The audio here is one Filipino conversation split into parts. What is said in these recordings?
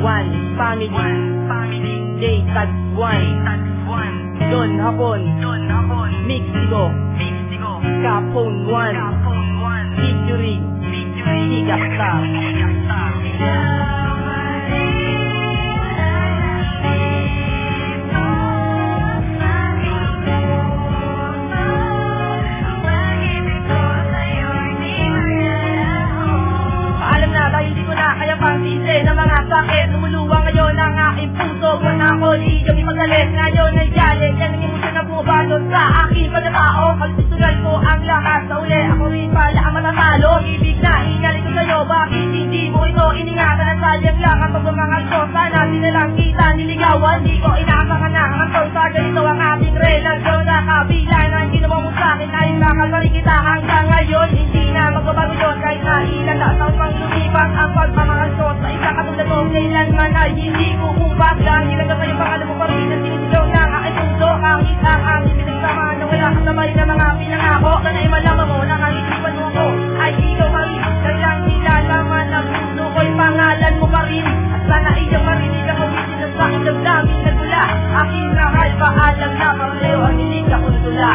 One family, J Tags One, Don Hapon, Mexico, Capon One, featuring Sigakta. Kaya pang sisi ng mga sakit lumuluwang ngayon ang aking puso. Buwan ako iyong ipagalit ngayon ay galit. Yan ang emosyon na bumabalot sa aking pagkatao. Pagsusugal ko ang lakas sa uli. Ako rin pala ang matatalo. Ibig na ingali ko sa'yo. Bakit hindi mo ito iningatan? At sayang lang ang pagmamangal ko. Sana nilalang kita niligawan. Di ko inaasakan na ang tao sa ganito ang ating relasyon. Na kabila na ang ginawa mo sa'kin ay nakasari kita hanggang ngayon. Hindi na magbabago yun kahit na ilang taon pang lumipas ang pagmamahal ko sa isa katulad ko. Kailanman ay hindi ko kubag lang ilang na sa'yo pangalan mo pa rin ang sinusunod ng aking puso. Kahit ang aking pinagsama na wala kasabay na mga pinangako. Sana ay malaman mo na kalisipan mo ako ay ikaw pa rin. Kailang nilalaman ang puso ko'y pangalan mo pa rin. At sana iyong marinig ang uwisin na sa aking damdamin nagmula. Aking mahal paalam na pareho ang hilig ako natula.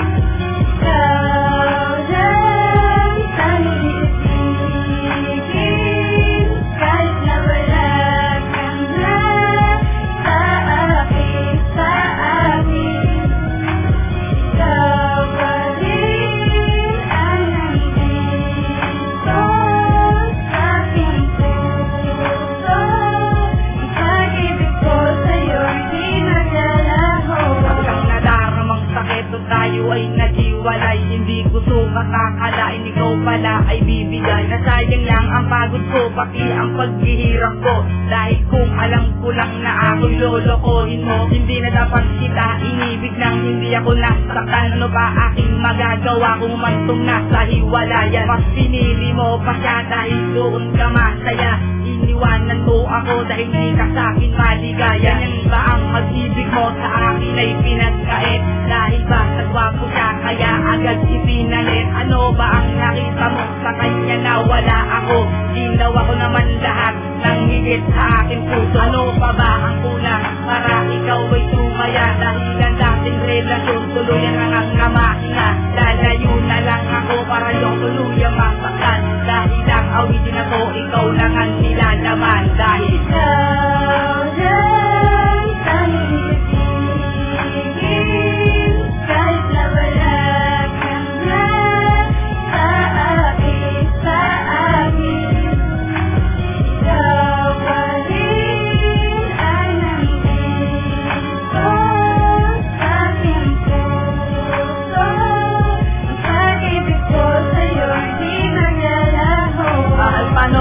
Ay nagiwalay, hindi ko sukat kakalain ikaw pala ay bibigay. Nasayang lang ang pagod ko, pati ang paghihirap ko. Dahil kung alam ko lang na ako'y lolokohin mo, hindi na dapat kita inibig nang hindi ako nasaktan. Ano ba aking magagawa kung mantong nasa hiwalayan? Mas pinili mo pa siya dahil doon ka masaya. Iniwanan mo ako dahil hindi ka sa'kin maligaya. Yan ba ang mag-ibig mo sa akin ay pinagkait? Dahil ba nagwapo siya kaya agad ipinalit? Ano ba ang nakita mo sa kanya na wala ako? Ginawa ko naman lahat ng higit sa aking puso. Ano pa ba ang kulang para ikaw ay tumaya? Dahil ang dating relasyon tuluyan ang namahinga. Lalayo na lang ako para yung tuluyan masaktan. Dahil ang awitin ako, ikaw lang ang nilalaman. Dahil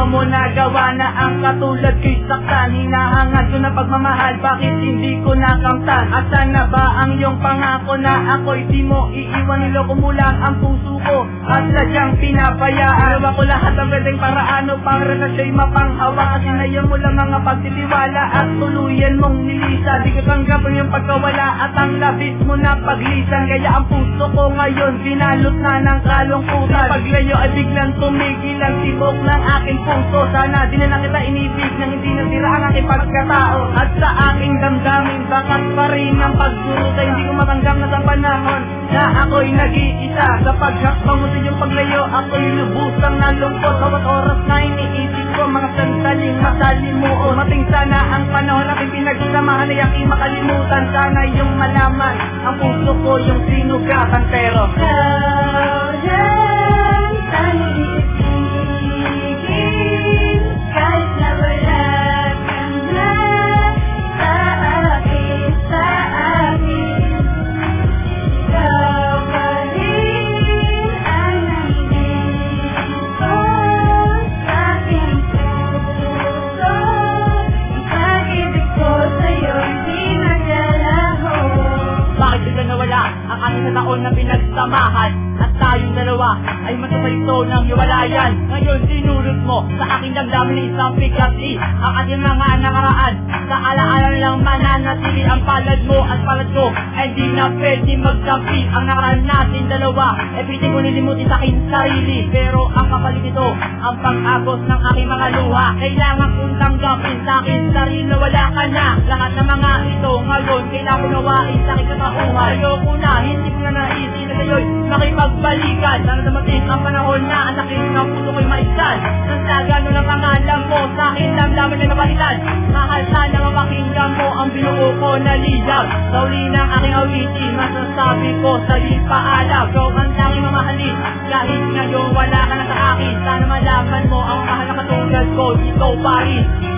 mo nagawa na ang katulad ko'y saktan. Hinahangad ko na pagmamahal, bakit hindi ko nakamtan? At sana ba ang iyong pangako na ako'y di mo iiwan? Niloko mo lang ang puso ko at sadyang pinabayaan. Gawa ko lahat ang pwedeng paraano para na siya'y mapanghawa. Kasi nayon mo lang mga pagtitiwala at tuluyan mong nilisa. Di ka tanggap ang iyong pagkawala at ang labis mo na paglisan. Kaya ang puso ko ngayon binalot na ng kalungkutan. Paglayo ay biglang tumigil ang tibok ng aking puso. Sana di na lang kita inibig nang hindi nasira ang aking pagkatao. At sa aking damdamin bakat pa rin ang pagdurusa. Hindi ko matanggap na sa panahon na ako'y nag-iisa. Sa paghakbang mo sa iyong paglayo, ako'y lubusang nalungkot. Bawat oras na iniisip ko mga sandaling masalimuot. Mating sana ang panahon na pinagsamahan ay aking makalimutan. Sana yung malaman ang puso ko yung sinugatan. Pero taon na pinagsamahan at tayong dalawa ay matusalito ng hiwalayan. Ngayon sinulot mo sa aking damdamin ng isang bigati ang ating mga nakaraan. Sa alaala lang mananatili ang palad mo at palad ko ay di na pwede magkampi. Ang nakaraan natin dalawa ay pwede ko nilimutin sa aking sarili, pero ang kapalit nito ang pag-agos ng aking mga luha. Kailangan kong tanggapin sa aking sarili na wala ka na. Lahat ng mga ito ngayon kailangan ko nawain sa aking katauhan. Ayoko na, hindi ko na naisip na sa'yo'y makipagbalikan. Sana dumating ang panahon na ang sakit ng puso ko'y maisal. Nang sa gano'n ang pangalan mo sa akin damdamin na napalitan. Mahal sana mapakinggan mo ang binuo ko na liyab. Sa uli ng aking awitin, masasabi ko sa'yo'y paalam. Ikaw ang tanging mamahalin, kahit ngayon wala ka na sa akin. Sana malaman mo ang mahal na katulad ko, ikaw pa rin.